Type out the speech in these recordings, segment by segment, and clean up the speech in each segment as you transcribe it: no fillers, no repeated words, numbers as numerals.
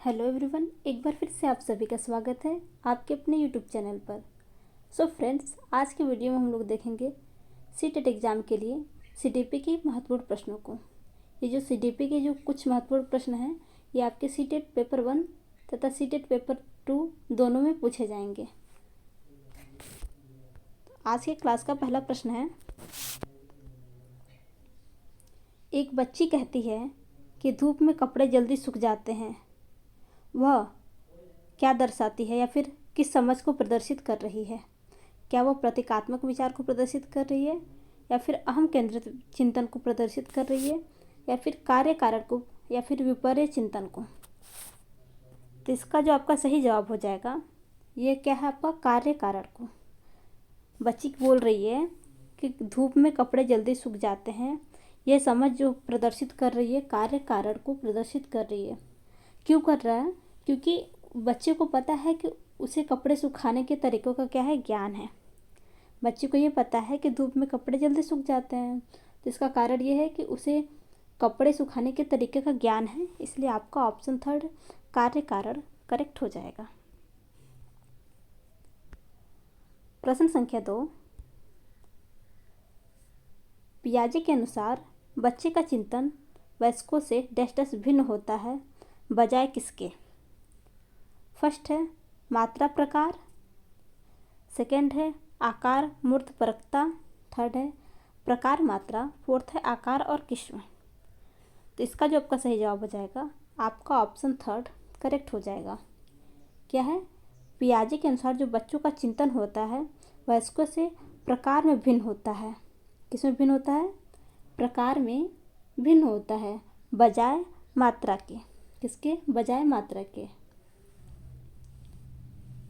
Hello everyone, एक बार फिर से आप सभी का स्वागत है आपके अपने यूट्यूब चैनल पर। सो फ्रेंड्स, आज के वीडियो में हम लोग देखेंगे सीटेट एग्ज़ाम के लिए सीटीपी के महत्वपूर्ण प्रश्नों को। ये जो सीटीपी के जो कुछ महत्वपूर्ण प्रश्न हैं, ये आपके सीटेट पेपर 1 तथा सीटेट पेपर 2 दोनों में पूछे जाएंगे। आज के क्लास का पहला प्रश्न है, एक बच्ची कहती है कि धूप में कपड़े जल्दी सूख जाते हैं। वह क्या दर्शाती है या फिर किस समझ को प्रदर्शित कर रही है? क्या वो प्रतीकात्मक विचार को प्रदर्शित कर रही है, या फिर अहम केंद्रित चिंतन को प्रदर्शित कर रही है, या फिर कार्य कारक को, या फिर विपर्य चिंतन को? तो इसका जो आपका सही जवाब हो जाएगा, ये क्या है आपका कार्य कारक को। बच्ची बोल रही है कि धूप में कपड़े जल्दी सूख जाते हैं। यह समझ जो प्रदर्शित कर रही है, कार्य कारक को प्रदर्शित कर रही है। क्यों कर रहा है? क्योंकि बच्चे को पता है कि उसे कपड़े सुखाने के तरीक़ों का क्या है, ज्ञान है। बच्चे को ये पता है कि धूप में कपड़े जल्दी सूख जाते हैं, तो इसका कारण ये है कि उसे कपड़े सुखाने के तरीके का ज्ञान है। इसलिए आपका ऑप्शन 3 कार्य कारण करेक्ट हो जाएगा। प्रश्न संख्या 2, पियाजे के अनुसार बच्चे का चिंतन वयस्कों से डैश डैश भिन्न होता है, बजाय किसके? फर्स्ट है मात्रा प्रकार, सेकंड है आकार मूर्त परकता, थर्ड है प्रकार मात्रा, फोर्थ है आकार और किस्म। तो इसका जो आपका सही जवाब हो जाएगा, आपका ऑप्शन 3 करेक्ट हो जाएगा। क्या है? पियाजे के अनुसार जो बच्चों का चिंतन होता है वयस्कों से प्रकार में भिन्न होता है। किसमें भिन्न होता है? प्रकार में भिन्न होता है, बजाय मात्रा के। किसके? बजाय मात्रा के।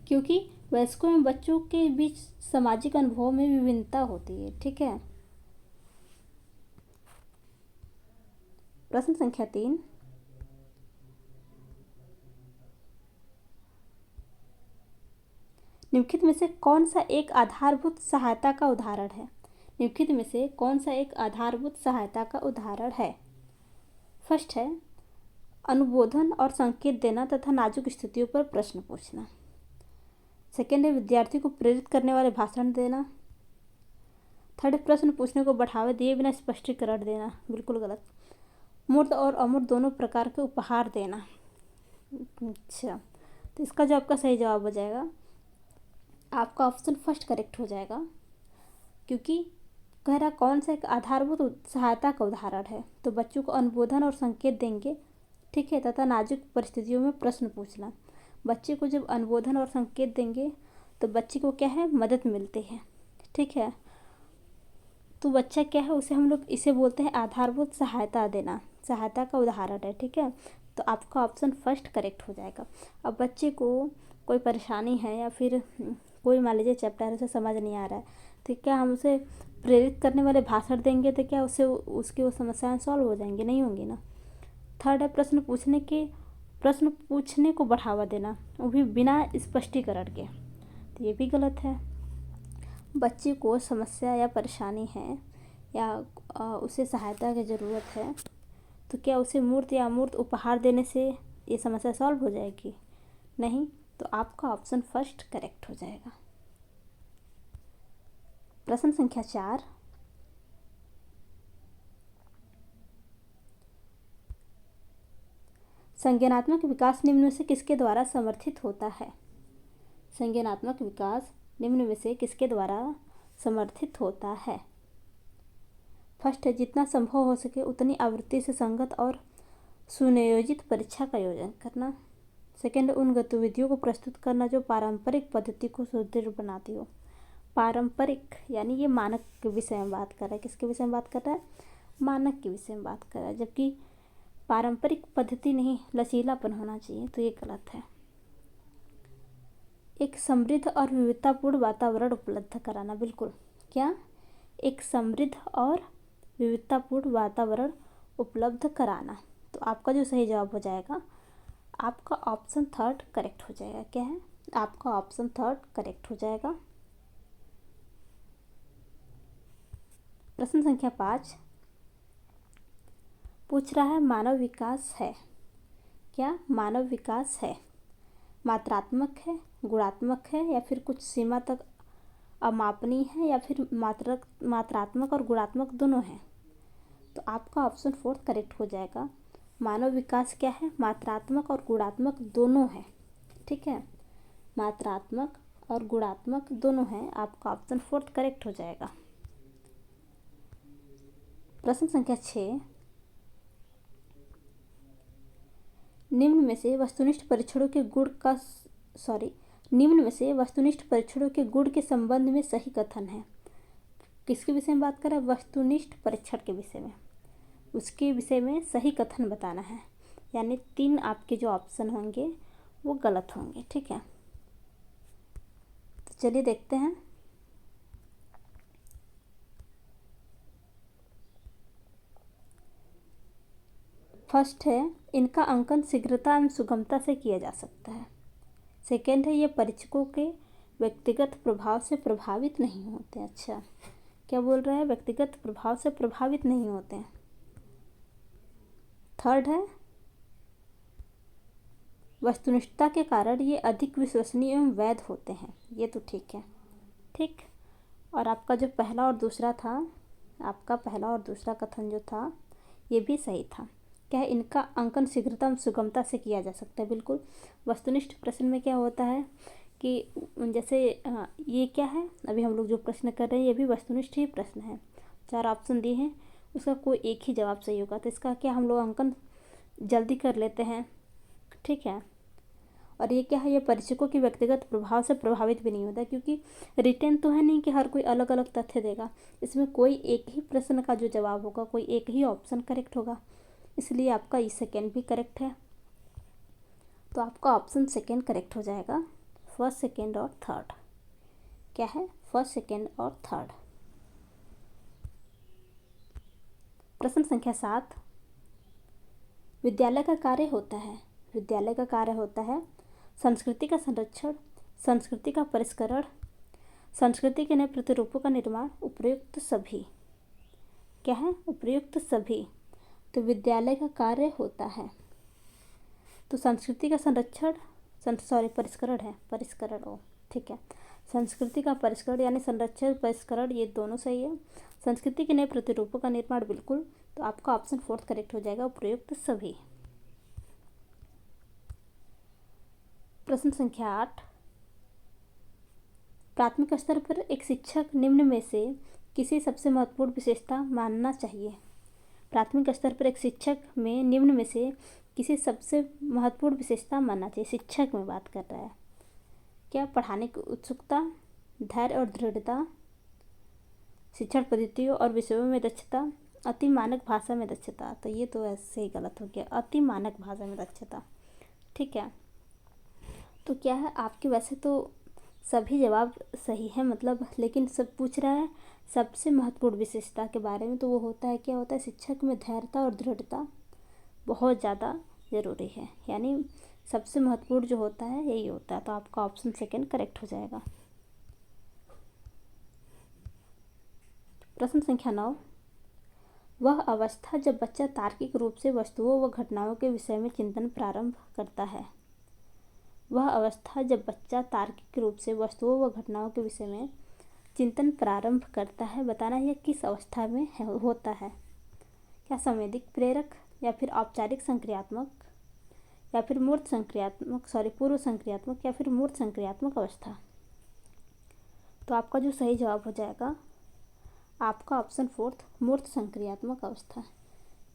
क्योंकि वयस्कों में बच्चों के बीच सामाजिक अनुभवों में विभिन्नता होती है। ठीक है। प्रश्न संख्या 3, निम्नलिखित में से कौन सा एक आधारभूत सहायता का उदाहरण है? निम्नलिखित में से कौन सा एक आधारभूत सहायता का उदाहरण है? फर्स्ट है अनुबोधन और संकेत देना तथा नाजुक स्थितियों पर प्रश्न पूछना। सेकेंड है विद्यार्थी को प्रेरित करने वाले भाषण देना। थर्ड है प्रश्न पूछने को बढ़ावा दिए बिना स्पष्टीकरण देना। बिल्कुल गलत। मूर्त और अमूर्त दोनों प्रकार के उपहार देना। अच्छा, तो इसका जो आपका सही जवाब हो जाएगा, आपका ऑप्शन फर्स्ट करेक्ट हो जाएगा। क्योंकि कह रहा कौन सा एक आधारभूत सहायता का उदाहरण है, तो बच्चों को अनुबोधन और संकेत देंगे। ठीक है, तथा नाजुक परिस्थितियों में प्रश्न पूछना। बच्चे को जब अनुबोधन और संकेत देंगे तो बच्चे को क्या है, मदद मिलती है। ठीक है, तो बच्चा क्या है, उसे हम लोग इसे बोलते हैं आधारभूत सहायता देना, सहायता का उदाहरण है। ठीक है, तो आपका ऑप्शन फर्स्ट करेक्ट हो जाएगा। अब बच्चे को कोई परेशानी है या फिर कोई मान लीजिए चैप्टर है, उसे समझ नहीं आ रहा है, तो क्या हम उसे प्रेरित करने वाले भाषण देंगे तो क्या उससे उसकी वो समस्याएं सॉल्व हो जाएंगी? नहीं होंगी ना। थर्ड है प्रश्न पूछने को बढ़ावा देना, वो भी बिना स्पष्टीकरण के, तो ये भी गलत है। बच्चे को समस्या या परेशानी है या उसे सहायता की ज़रूरत है, तो क्या उसे मूर्त या अमूर्त उपहार देने से ये समस्या सॉल्व हो जाएगी? नहीं। तो आपका ऑप्शन फर्स्ट करेक्ट हो जाएगा। प्रश्न संख्या 4, संज्ञानात्मक विकास निम्न में से किसके द्वारा समर्थित होता है? संज्ञानात्मक विकास निम्न में से किसके द्वारा समर्थित होता है? फर्स्ट है जितना संभव हो सके उतनी आवृत्ति से संगत और सुनियोजित परीक्षा का आयोजन करना। सेकेंड, उन गतिविधियों को प्रस्तुत करना जो पारंपरिक पद्धति को सुदृढ़ बनाती हो। पारंपरिक यानी ये मानक के विषय में बात कर रहा है। किसके विषय में बात कर रहा है? मानक के विषय में बात कर रहा है, जबकि पारंपरिक पद्धति नहीं, लचीलापन होना चाहिए, तो ये गलत है। एक समृद्ध और विविधतापूर्ण वातावरण उपलब्ध कराना। बिल्कुल। क्या? एक समृद्ध और विविधतापूर्ण वातावरण उपलब्ध कराना। तो आपका जो सही जवाब हो जाएगा, आपका ऑप्शन 3 करेक्ट हो जाएगा। क्या है? आपका ऑप्शन 3 करेक्ट हो जाएगा। प्रश्न संख्या 5 पूछ रहा है मानव विकास है क्या मानव विकास है? मात्रात्मक है, गुणात्मक है, या फिर कुछ सीमा तक अमापनीय है, या फिर मात्रात्मक और गुणात्मक दोनों हैं? तो आपका ऑप्शन 4 करेक्ट हो जाएगा। मानव विकास क्या है? मात्रात्मक और गुणात्मक दोनों है। ठीक है, मात्रात्मक और गुणात्मक दोनों हैं। आपका ऑप्शन 4 करेक्ट हो जाएगा। प्रश्न संख्या 6, निम्न में से वस्तुनिष्ठ परीक्षणों के गुण के संबंध में सही कथन है। किसके विषय में बात कर रहा है? वस्तुनिष्ठ परीक्षण के विषय में। उसके विषय में सही कथन बताना है, यानी 3 आपके जो ऑप्शन होंगे वो गलत होंगे। ठीक है, तो चलिए देखते हैं। फर्स्ट है, इनका अंकन शीघ्रता एवं सुगमता से किया जा सकता है। सेकेंड है, ये परीक्षकों के व्यक्तिगत प्रभाव से प्रभावित नहीं होते। अच्छा, क्या बोल रहा है? व्यक्तिगत प्रभाव से प्रभावित नहीं होते हैं। थर्ड है, वस्तुनिष्ठता के कारण ये अधिक विश्वसनीय एवं वैध होते हैं। ये तो ठीक है। ठीक, और आपका जो पहला और दूसरा था, आपका पहला और दूसरा कथन जो था ये भी सही था। क्या है? इनका अंकन शीघ्रता एवं सुगमता से किया जा सकता है। बिल्कुल, वस्तुनिष्ठ प्रश्न में क्या होता है कि जैसे ये क्या है, अभी हम लोग जो प्रश्न कर रहे हैं ये भी वस्तुनिष्ठ ही प्रश्न है। 4 ऑप्शन दिए हैं, उसका कोई एक ही जवाब सही होगा। तो इसका क्या, हम लोग अंकन जल्दी कर लेते हैं। ठीक है, और ये क्या है? ये परीक्षकों के व्यक्तिगत प्रभाव से प्रभावित भी नहीं होता, क्योंकि रिटेन तो है नहीं कि हर कोई अलग अलग तथ्य देगा। इसमें कोई एक ही प्रश्न का जो जवाब होगा, कोई एक ही ऑप्शन करेक्ट होगा, इसलिए आपका ई सेकेंड भी करेक्ट है। तो आपका ऑप्शन सेकेंड करेक्ट हो जाएगा। फर्स्ट, सेकेंड और थर्ड। क्या है? फर्स्ट, सेकेंड और थर्ड। प्रश्न संख्या 7, विद्यालय का कार्य होता है संस्कृति का संरक्षण, संस्कृति का परिष्करण, संस्कृति के नए प्रतिरूपों का निर्माण, उपर्युक्त सभी। क्या है? उपर्युक्त सभी। तो विद्यालय का कार्य होता है तो संस्कृति का संरक्षण, परिष्करण है, परिष्करण। ठीक है, संस्कृति का परिष्करण यानी संरक्षण, परिष्करण, ये दोनों सही है। संस्कृति के नए प्रतिरूपों का निर्माण, बिल्कुल। तो आपका ऑप्शन 4 करेक्ट हो जाएगा, उपर्युक्त सभी। प्रश्न संख्या 8, प्राथमिक स्तर पर एक शिक्षक निम्न में से किसी सबसे महत्वपूर्ण विशेषता मानना चाहिए। प्राथमिक स्तर पर एक शिक्षक में निम्न में से किसी सबसे महत्वपूर्ण विशेषता मानना चाहिए। शिक्षक में बात कर रहा है। क्या? पढ़ाने की उत्सुकता, धैर्य और दृढ़ता, शिक्षण पद्धतियों और विषयों में दक्षता, अति मानक भाषा में दक्षता। तो ये तो ऐसे ही गलत हो गया, अति मानक भाषा में दक्षता। ठीक है, तो क्या है, आपके वैसे तो सभी जवाब सही है, मतलब, लेकिन सब पूछ रहा है सबसे महत्वपूर्ण विशेषता के बारे में। तो वो होता है, क्या होता है? शिक्षक में धैर्यता और दृढ़ता बहुत ज़्यादा ज़रूरी है, यानी सबसे महत्वपूर्ण जो होता है यही होता है। तो आपका ऑप्शन सेकेंड करेक्ट हो जाएगा। प्रश्न संख्या 9, वह अवस्था जब बच्चा तार्किक रूप से वस्तुओं व घटनाओं के विषय में चिंतन प्रारंभ करता है। वह अवस्था जब बच्चा तार्किक रूप से वस्तुओं व घटनाओं के विषय में चिंतन प्रारंभ करता है, बताना यह किस अवस्था में होता है। क्या? संवेदिक प्रेरक, या फिर औपचारिक संक्रियात्मक, या फिर पूर्व संक्रियात्मक, या फिर मूर्त संक्रियात्मक अवस्था। तो आपका जो सही जवाब हो जाएगा, आपका ऑप्शन 4, मूर्त संक्रियात्मक अवस्था।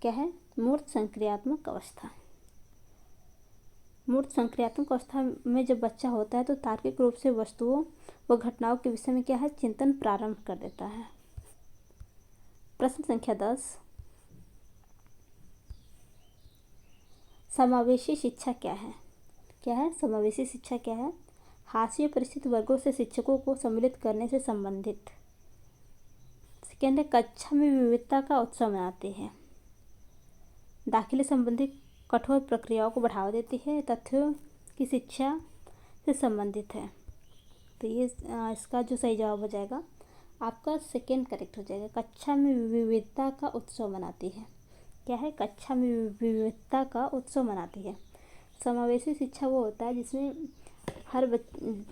क्या है? मूर्त संक्रियात्मक अवस्था। मूर्त संक्रियात्मक अवस्था में जब बच्चा होता है तो तार्किक रूप से वस्तुओं व घटनाओं के विषय में क्या है? चिंतन प्रारंभ कर देता है। प्रश्न संख्या 10, समावेशी शिक्षा क्या है? क्या है? समावेशी शिक्षा क्या है? हाशिए परिचित वर्गों से शिक्षकों को सम्मिलित करने से संबंधित। सेकेंड है, कक्षा में विविधता का उत्सव मनाती है। दाखिले संबंधी कठोर प्रक्रियाओं को बढ़ावा देती है। तथ्यों की शिक्षा से संबंधित है। तो ये इसका जो सही जवाब हो जाएगा, आपका सेकेंड करेक्ट हो जाएगा। कक्षा में विविधता का उत्सव मनाती है। क्या है? कक्षा में विविधता का उत्सव मनाती है। समावेशी शिक्षा वो होता है जिसमें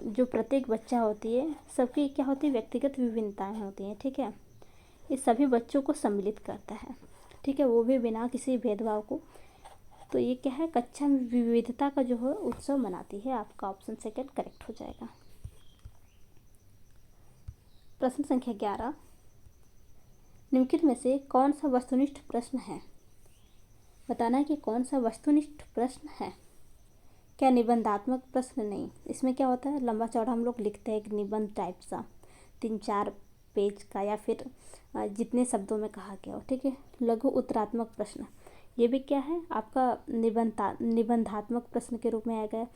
जो प्रत्येक बच्चा होती है सबकी क्या होती है, व्यक्तिगत विभिन्नताएं होती हैं। ठीक है, ये सभी बच्चों को सम्मिलित करता है। ठीक है, वो भी बिना किसी भेदभाव को। तो ये क्या है, कक्षा में विविधता का जो है उत्सव मनाती है। आपका ऑप्शन सेकंड करेक्ट हो जाएगा। प्रश्न संख्या 11, निम्नलिखित में से कौन सा वस्तुनिष्ठ प्रश्न है? बताना है कि कौन सा वस्तुनिष्ठ प्रश्न है। क्या निबंधात्मक प्रश्न? नहीं, इसमें क्या होता है, लंबा चौड़ा हम लोग लिखते हैं एक निबंध टाइप सा, 3-4 पेज का, या फिर जितने शब्दों में कहा गया हो। ठीक है, लघु उत्तरात्मक प्रश्न, ये भी क्या है, आपका निबंधात्मक प्रश्न के रूप में आएगा।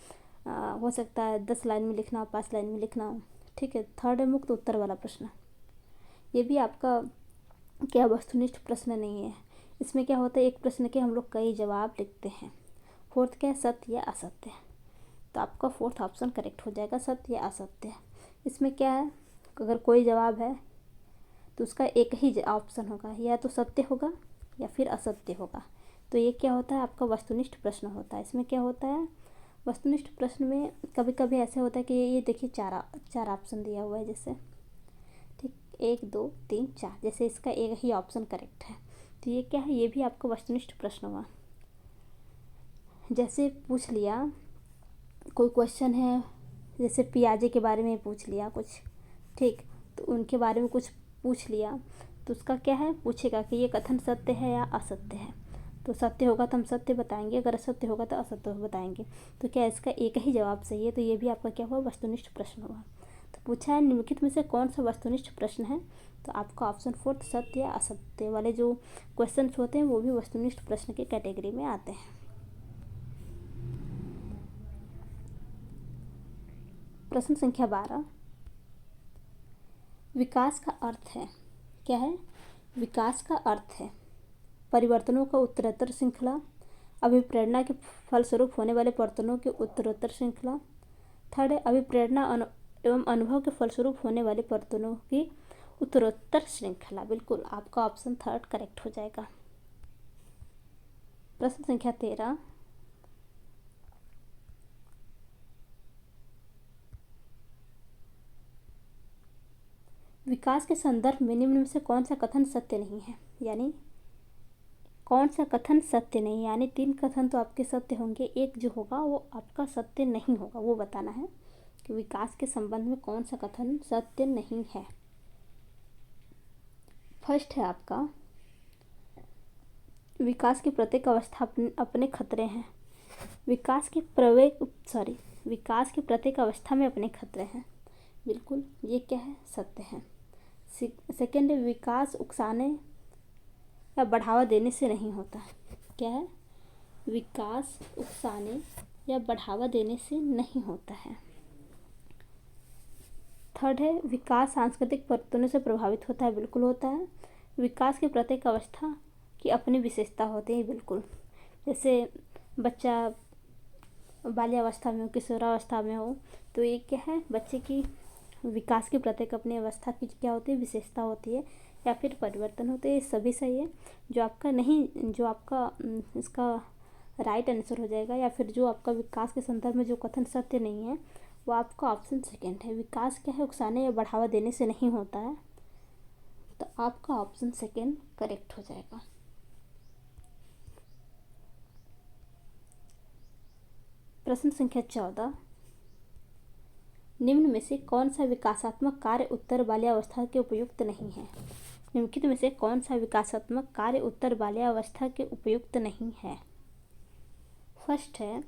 हो सकता है 10 लाइन में लिखना हो, 5 लाइन में लिखना हो। ठीक है, थर्ड है मुक्त उत्तर वाला प्रश्न, ये भी आपका क्या वस्तुनिष्ठ प्रश्न नहीं है। इसमें क्या होता है, एक प्रश्न के हम लोग कई जवाब लिखते हैं। फोर्थ क्या है, सत्य या असत्य। तो आपका फोर्थ ऑप्शन करेक्ट हो जाएगा, सत्य या असत्य। इसमें क्या है, अगर कोई जवाब है तो उसका एक ही ऑप्शन होगा, या तो सत्य होगा या फिर असत्य होगा। तो ये क्या होता है, आपका वस्तुनिष्ठ प्रश्न होता है। इसमें क्या होता है, वस्तुनिष्ठ प्रश्न में कभी कभी ऐसे होता है कि ये देखिए चार ऑप्शन दिया हुआ है, जैसे ठीक 1 2 3 4, जैसे इसका एक ही ऑप्शन करेक्ट है। तो ये क्या है, ये भी आपका वस्तुनिष्ठ प्रश्न हुआ। जैसे पूछ लिया कोई क्वेश्चन है, जैसे पियाजे के बारे में पूछ लिया कुछ, ठीक, तो उनके बारे में कुछ पूछ लिया, तो उसका क्या है, पूछेगा कि ये कथन सत्य है या असत्य है। तो सत्य होगा तो हम सत्य बताएंगे, अगर असत्य होगा तो असत्य बताएंगे। तो क्या इसका एक ही जवाब सही है, तो ये भी आपका क्या हुआ, वस्तुनिष्ठ प्रश्न हुआ। तो पूछा है निम्नलिखित में से कौन सा वस्तुनिष्ठ प्रश्न है, तो आपका ऑप्शन फोर्थ, सत्य या असत्य वाले जो क्वेश्चन होते हैं वो भी वस्तुनिष्ठ प्रश्न की कैटेगरी में आते हैं। प्रश्न संख्या 12, विकास का अर्थ है, क्या है, विकास का अर्थ है परिवर्तनों का उत्तरोत्तर श्रृंखला, अभिप्रेरणा के फलस्वरूप होने वाले परिवर्तनों की उत्तरोत्तर श्रृंखला। थर्ड है अभिप्रेरणा एवं अनुभव के फलस्वरूप होने वाले परिवर्तनों की उत्तरोत्तर श्रृंखला। बिल्कुल, आपका ऑप्शन थर्ड करेक्ट हो जाएगा। प्रश्न संख्या 13, विकास के संदर्भ में निम्न में से कौन सा कथन सत्य नहीं है, यानी कौन सा कथन सत्य नहीं, यानी 3 कथन तो आपके सत्य होंगे, एक जो होगा वो आपका सत्य नहीं होगा, वो बताना है कि विकास के संबंध में कौन सा कथन सत्य नहीं है। फर्स्ट है आपका, विकास की प्रत्येक अवस्था अपने खतरे हैं। विकास की प्रत्येक अवस्था में अपने खतरे हैं। बिल्कुल, ये क्या है, सत्य है। सेकेंड है, विकास उकसाने या बढ़ावा देने से नहीं होता। क्या है, विकास उकसाने या बढ़ावा देने से नहीं होता है। थर्ड है, विकास सांस्कृतिक परिवर्तनों से प्रभावित होता है। बिल्कुल होता है। विकास की प्रत्येक अवस्था की अपनी विशेषता होती है। बिल्कुल, जैसे बच्चा बाल्यावस्था में हो, किशोरावस्था में हो, तो ये क्या है, बच्चे की विकास की प्रत्येक अपनी अवस्था की क्या होती है, विशेषता होती है या फिर परिवर्तन होते हैं। ये सभी सही है। जो आपका इसका राइट आंसर हो जाएगा, या फिर जो आपका विकास के संदर्भ में जो कथन सत्य नहीं है, वो आपका ऑप्शन सेकेंड है। विकास क्या है, उकसाने या बढ़ावा देने से नहीं होता है, तो आपका ऑप्शन सेकेंड करेक्ट हो जाएगा। प्रश्न संख्या 14, निम्न में से कौन सा विकासात्मक कार्य उत्तर बाल्यावस्था के उपयुक्त नहीं है। निम्नलिखित में से कौन सा विकासात्मक कार्य उत्तर बाल्यावस्था के उपयुक्त नहीं है। फर्स्ट है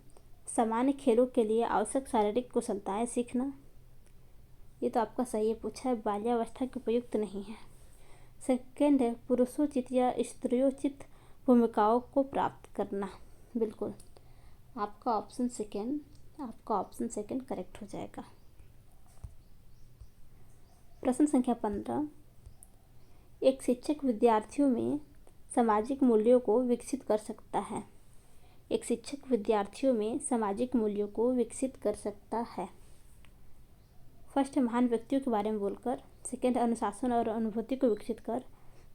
सामान्य खेलों के लिए आवश्यक शारीरिक कुशलताएं सीखना, ये तो आपका सही है, पूछा है, बाल्यावस्था के उपयुक्त नहीं है। सेकेंड है पुरुषोचित या स्त्रियोचित भूमिकाओं को प्राप्त करना। बिल्कुल, आपका ऑप्शन सेकेंड करेक्ट हो जाएगा। प्रश्न संख्या 15, एक शिक्षक विद्यार्थियों में सामाजिक मूल्यों को विकसित कर सकता है। एक शिक्षक विद्यार्थियों में सामाजिक मूल्यों को विकसित कर सकता है। फर्स्ट है महान व्यक्तियों के बारे में बोलकर। सेकेंड है अनुशासन और अनुभूति को विकसित कर।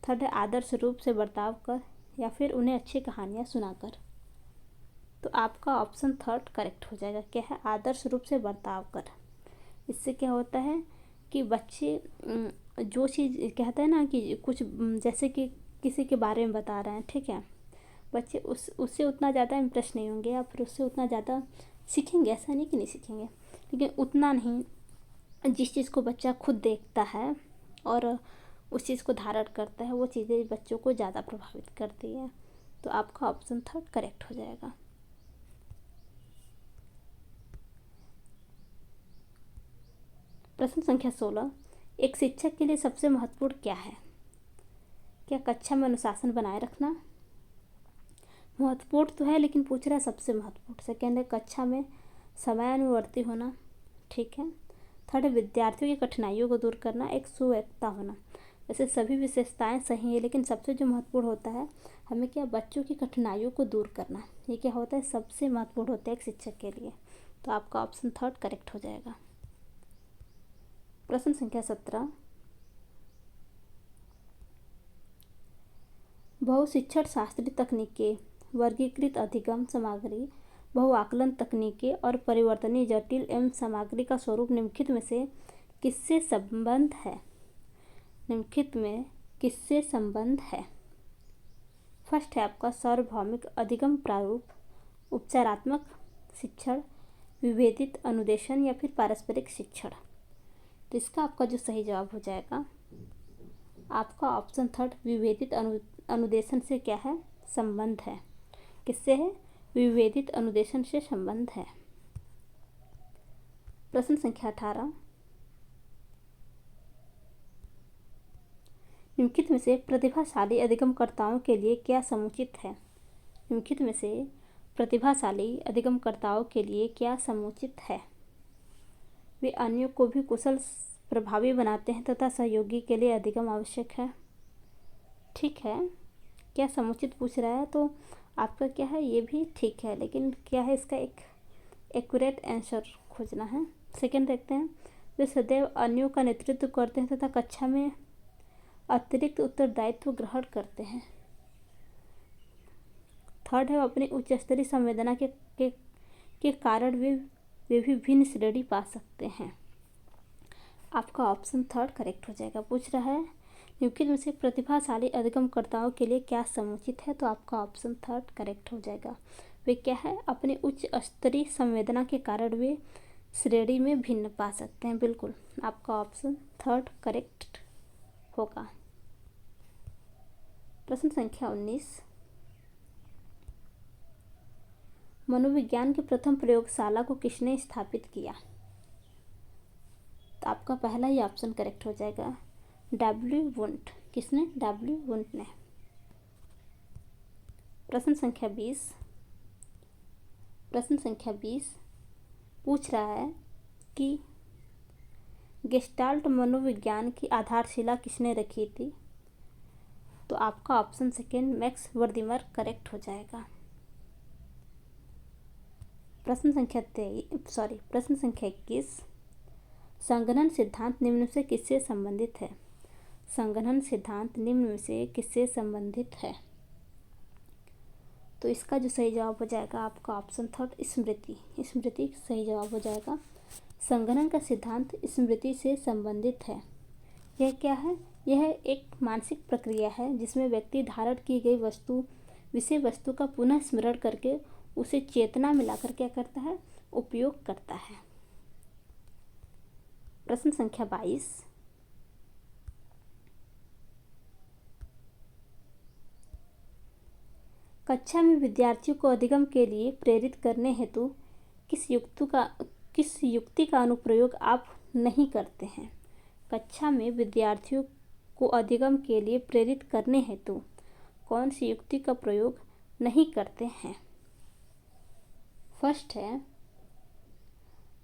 थर्ड है आदर्श रूप से बर्ताव कर, या फिर उन्हें अच्छी कहानियाँ सुनाकर। तो आपका ऑप्शन थर्ड करेक्ट हो जाएगा। क्या है? आदर्श रूप से बर्ताव कर। इससे क्या होता है कि बच्चे जो चीज़ कहते हैं ना कि कुछ जैसे कि किसी के बारे में बता रहे हैं, ठीक है, बच्चे उससे उतना ज़्यादा इम्प्रेस नहीं होंगे या फिर उससे उतना ज़्यादा सीखेंगे, ऐसा नहीं कि नहीं सीखेंगे, लेकिन उतना नहीं। जिस चीज़ को बच्चा खुद देखता है और उस चीज़ को धारण करता है, वो चीज़ें बच्चों को ज़्यादा प्रभावित करती है। तो आपका ऑप्शन थर्ड करेक्ट हो जाएगा। प्रश्न संख्या 16, एक शिक्षक के लिए सबसे महत्वपूर्ण क्या है? क्या कक्षा में अनुशासन बनाए रखना? महत्वपूर्ण तो है, लेकिन पूछ रहा है सबसे महत्वपूर्ण। सेकेंड है कक्षा में समयानुवर्ती होना, ठीक है। थर्ड है विद्यार्थियों की कठिनाइयों को दूर करना, एक सुव्यक्ता होना। वैसे सभी विशेषताएं सही है, लेकिन सबसे जो महत्वपूर्ण होता है हमें क्या, बच्चों की कठिनाइयों को दूर करना। ये क्या होता है? सबसे महत्वपूर्ण होता है एक शिक्षक के लिए। तो आपका ऑप्शन थर्ड करेक्ट हो जाएगा। प्रश्न संख्या 17, बहुशिक्षण शास्त्रीय तकनीकें, वर्गीकृत अधिगम सामग्री, बहुआकलन तकनीकें और परिवर्तनीय जटिल एवं सामग्री का स्वरूप निम्नलिखित में से किससे संबंध है? निम्नलिखित में किससे संबंध है? फर्स्ट है आपका सार्वभौमिक अधिगम प्रारूप, उपचारात्मक शिक्षण, विभेदित अनुदेशन या फिर पारस्परिक शिक्षण। तो इसका आपका जो सही जवाब हो जाएगा आपका ऑप्शन थर्ड, विभेदित अनुदेशन से क्या है? संबंध है। किससे है? विभेदित अनुदेशन से संबंध है। प्रश्न संख्या 18, निम्नलिखित में से प्रतिभाशाली अधिगमकर्ताओं के लिए क्या समुचित है? निम्नलिखित में से प्रतिभाशाली अधिगमकर्ताओं के लिए क्या समुचित है? वे अन्यों को भी कुशल प्रभावी बनाते हैं तथा सहयोगी के लिए अधिगम आवश्यक है। ठीक है, क्या समुचित पूछ रहा है, तो आपका क्या है, ये भी ठीक है, लेकिन क्या है इसका एक एक्यूरेट आंसर खोजना है। सेकंड देखते हैं, वे सदैव अन्यों का नेतृत्व करते हैं तथा कक्षा में अतिरिक्त उत्तरदायित्व ग्रहण करते हैं। थर्ड है, अपनी उच्च स्तरीय संवेदना के कारण वे भी भिन्न श्रेणी पा सकते हैं। आपका ऑप्शन थर्ड करेक्ट हो जाएगा। पूछ रहा है निम्नलिखित में से प्रतिभाशाली अधिगमकर्ताओं के लिए क्या समुचित है, तो आपका ऑप्शन थर्ड करेक्ट हो जाएगा। वे क्या है, अपनी उच्च स्तरीय संवेदना के कारण वे श्रेणी में भिन्न पा सकते हैं। बिल्कुल, आपका ऑप्शन थर्ड करेक्ट होगा। प्रश्न संख्या 19, मनोविज्ञान की प्रथम प्रयोगशाला को किसने स्थापित किया? तो आपका पहला ही ऑप्शन करेक्ट हो जाएगा, डब्ल्यू वुंट। किसने? डब्ल्यू वुंट ने। प्रश्न संख्या 20, प्रश्न संख्या 20 पूछ रहा है कि गेस्टाल्ट मनोविज्ञान की आधारशिला किसने रखी थी? तो आपका ऑप्शन सेकेंड, मैक्स वर्दिमर करेक्ट हो जाएगा। प्रश्न संख्या 21, संघनन सिद्धांत निम्न से किससे संबंधित है? संघनन सिद्धांत निम्न में से किससे संबंधित है? तो इसका जो सही जवाब हो जाएगा आपका ऑप्शन थर्ड, स्मृति। स्मृति सही जवाब हो जाएगा। संघनन का सिद्धांत स्मृति से संबंधित है। यह क्या है? यह एक मानसिक प्रक्रिया है जिसमें व्यक्ति धारण की गई विषय वस्तु का पुनः स्मरण करके उसे चेतना में लाकर क्या करता है? उपयोग करता है। प्रश्न संख्या 22, कक्षा में विद्यार्थियों को अधिगम के लिए प्रेरित करने हेतु किस युक्ति का अनुप्रयोग आप नहीं करते हैं? कक्षा में विद्यार्थियों को अधिगम के लिए प्रेरित करने हेतु कौन सी युक्ति का प्रयोग नहीं करते हैं? फर्स्ट है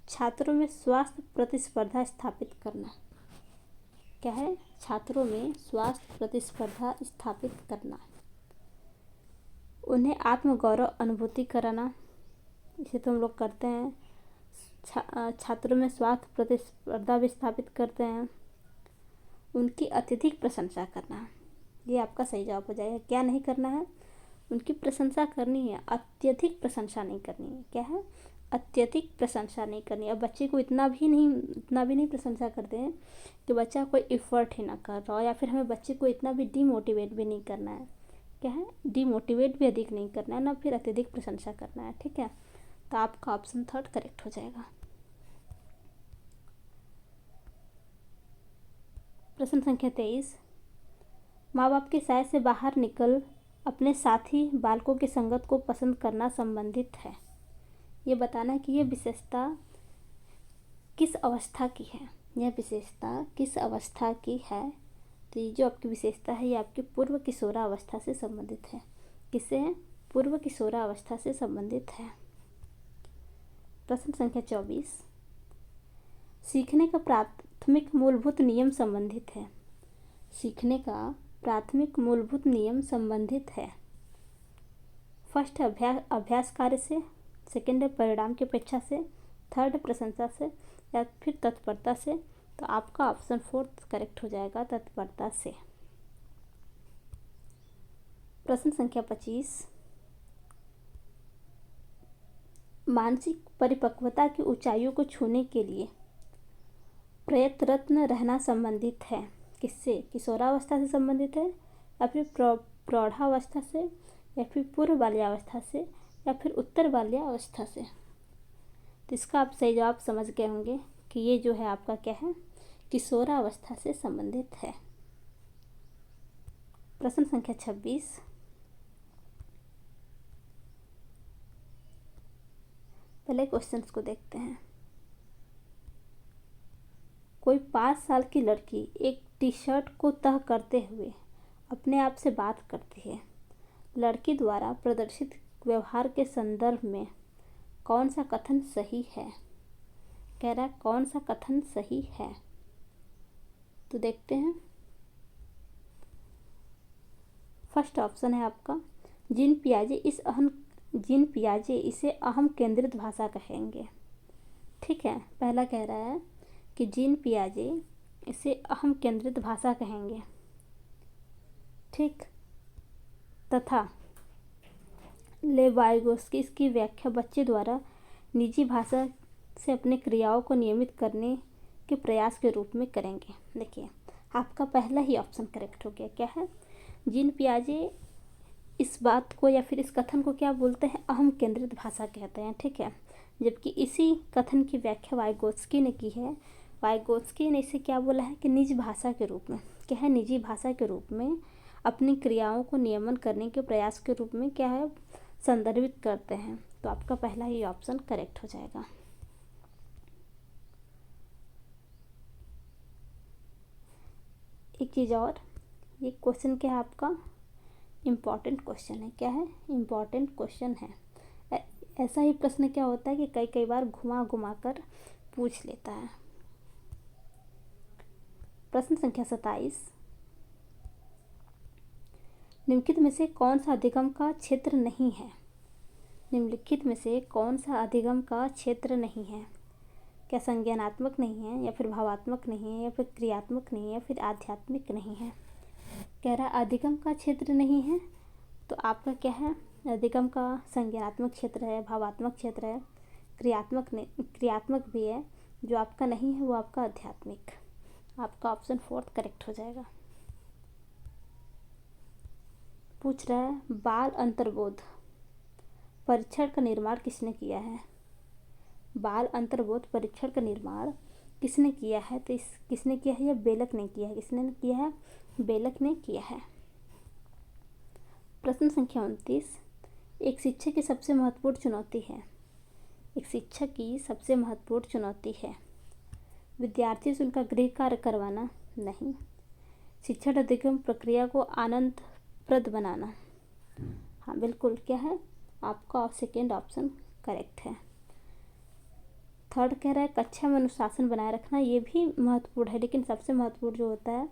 छात्रों में स्वास्थ्य प्रतिस्पर्धा स्थापित करना। क्या है? छात्रों में स्वास्थ्य प्रतिस्पर्धा स्थापित करना। उन्हें आत्मगौरव अनुभूति कराना, इसे तो हम लोग करते हैं। छात्रों में स्वास्थ्य प्रतिस्पर्धा भी स्थापित करते हैं। उनकी अत्यधिक प्रशंसा करना, ये आपका सही जवाब हो जाएगा। क्या नहीं करना है? उनकी प्रशंसा करनी है, अत्यधिक प्रशंसा नहीं करनी है। क्या है? अत्यधिक प्रशंसा नहीं करनी है। अब बच्चे को इतना भी नहीं प्रशंसा करते हैं कि बच्चा कोई एफर्ट ही ना कर रहा हो, या फिर हमें बच्चे को इतना भी डीमोटिवेट भी नहीं करना है। क्या है? डीमोटिवेट भी अधिक नहीं करना है, ना फिर अत्यधिक प्रशंसा करना है। ठीक है, तो आपका ऑप्शन 3 करेक्ट हो जाएगा। प्रश्न संख्या 23, माँ बाप के साय से बाहर निकल अपने साथी बालकों की संगत को पसंद करना संबंधित है। ये बताना है कि ये विशेषता किस अवस्था की है। यह विशेषता किस अवस्था की है? तो ये जो आपकी विशेषता है ये आपकी पूर्व किशोरावस्था से संबंधित है। किससे? पूर्व किशोरावस्था से संबंधित है। प्रश्न संख्या 24, सीखने का प्राथमिक मूलभूत नियम संबंधित है। सीखने का प्राथमिक मूलभूत नियम संबंधित है। फर्स्ट है अभ्यास कार्य से, सेकंड है परिणाम की अपेक्षा से, थर्ड प्रशंसा से, या फिर तत्परता से। तो आपका ऑप्शन 4 करेक्ट हो जाएगा, तत्परता से। प्रश्न संख्या 25, मानसिक परिपक्वता की ऊंचाइयों को छूने के लिए प्रयत्नरत रहना संबंधित है। किससे? किशोरावस्था से संबंधित है, या फिर प्रौढ़ावस्था से, या फिर पूर्व बाल्यावस्था से, या फिर उत्तर बाल्यावस्था से। तो इसका आप सही जवाब समझ गए होंगे कि ये जो है आपका क्या है, किशोरावस्था से संबंधित है। प्रश्न संख्या 26, पहले क्वेश्चंस को देखते हैं। कोई 5 साल की लड़की एक टी शर्ट को तह करते हुए अपने आप से बात करती है। लड़की द्वारा प्रदर्शित व्यवहार के संदर्भ में कौन सा कथन सही है? कह रहा है कौन सा कथन सही है? तो देखते हैं। फर्स्ट ऑप्शन है आपका, जीन पियाजे इसे अहम केंद्रित भाषा कहेंगे। ठीक है, पहला कह रहा है कि जीन पियाजे इसे अहम केंद्रित भाषा कहेंगे। ठीक, तथा लेवाइगोस्की इसकी व्याख्या बच्चे द्वारा निजी भाषा से अपने क्रियाओं को नियमित करने के प्रयास के रूप में करेंगे। देखिए, आपका पहला ही ऑप्शन करेक्ट हो गया। क्या है? जीन पियाजे इस बात को या फिर इस कथन को क्या बोलते हैं? अहम केंद्रित भाषा कहते हैं। ठीक है, जबकि इसी कथन की व्याख्या वाइगोत्स्की ने की है। वाइगोत्स्की ने इसे क्या बोला है कि निज भाषा के रूप में। क्या है? निजी भाषा के रूप में अपनी क्रियाओं को नियमन करने के प्रयास के रूप में क्या है, संदर्भित करते हैं। तो आपका पहला ही ऑप्शन करेक्ट हो जाएगा। एक चीज़ और, ये क्वेश्चन क्या है आपका? इम्पॉर्टेंट क्वेश्चन है। क्या है? इम्पॉर्टेंट क्वेश्चन है। ऐसा ही प्रश्न क्या होता है कि कई बार घुमा घुमा कर पूछ लेता है। प्रश्न संख्या 27, निम्नलिखित में से कौन सा अधिगम का क्षेत्र नहीं है? निम्नलिखित में से कौन सा अधिगम का क्षेत्र नहीं है? क्या संज्ञानात्मक नहीं है, या फिर भावात्मक नहीं है, या फिर क्रियात्मक नहीं है, या फिर आध्यात्मिक नहीं है? कह रहा अधिगम का क्षेत्र नहीं है, तो आपका क्या है? अधिगम का संज्ञानात्मक क्षेत्र है, भावात्मक क्षेत्र है, क्रियात्मक भी है। जो आपका नहीं है वो आपका आध्यात्मिक। आपका ऑप्शन 4 करेक्ट हो जाएगा। पूछ रहा है बाल अंतर्बोध परीक्षण का निर्माण किसने किया है? बाल अंतर्बोध परीक्षण का निर्माण किसने किया है? तो किसने किया है? यह बेलक ने किया है। किसने किया है? बेलक ने किया है। प्रश्न संख्या 29, एक शिक्षक की सबसे महत्वपूर्ण चुनौती है। एक शिक्षक की सबसे महत्वपूर्ण चुनौती है विद्यार्थी से उनका गृह कार्य करवाना नहीं, शिक्षण अधिगम प्रक्रिया को आनंदप्रद बनाना। हाँ बिल्कुल, क्या है आपका सेकेंड ऑप्शन करेक्ट है। थर्ड कह रहा है कक्षा में अनुशासन बनाए रखना, ये भी महत्वपूर्ण है, लेकिन सबसे महत्वपूर्ण जो होता है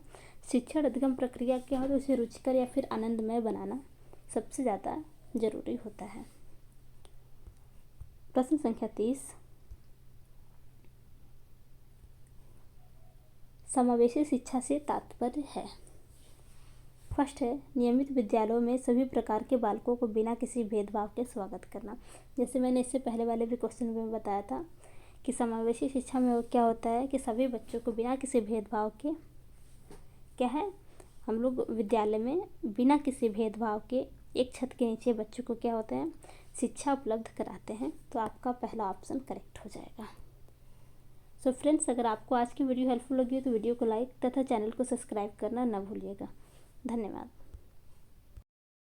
शिक्षण अधिगम प्रक्रिया क्या होता है, उसे रुचिकर या फिर आनंदमय बनाना सबसे ज़्यादा जरूरी होता है। प्रश्न संख्या 30, समावेशी शिक्षा से तात्पर्य है। फर्स्ट है नियमित विद्यालयों में सभी प्रकार के बालकों को बिना किसी भेदभाव के स्वागत करना। जैसे मैंने इससे पहले वाले भी क्वेश्चन में बताया था कि समावेशी शिक्षा में क्या होता है कि सभी बच्चों को बिना किसी भेदभाव के क्या है, हम लोग विद्यालय में बिना किसी भेदभाव के एक छत के नीचे बच्चों को क्या होता है, शिक्षा उपलब्ध कराते हैं। तो आपका पहला ऑप्शन करेक्ट हो जाएगा। सो फ्रेंड्स, अगर आपको आज की वीडियो हेल्पफुल लगी हो तो वीडियो को लाइक तथा चैनल को सब्सक्राइब करना न भूलिएगा। धन्यवाद।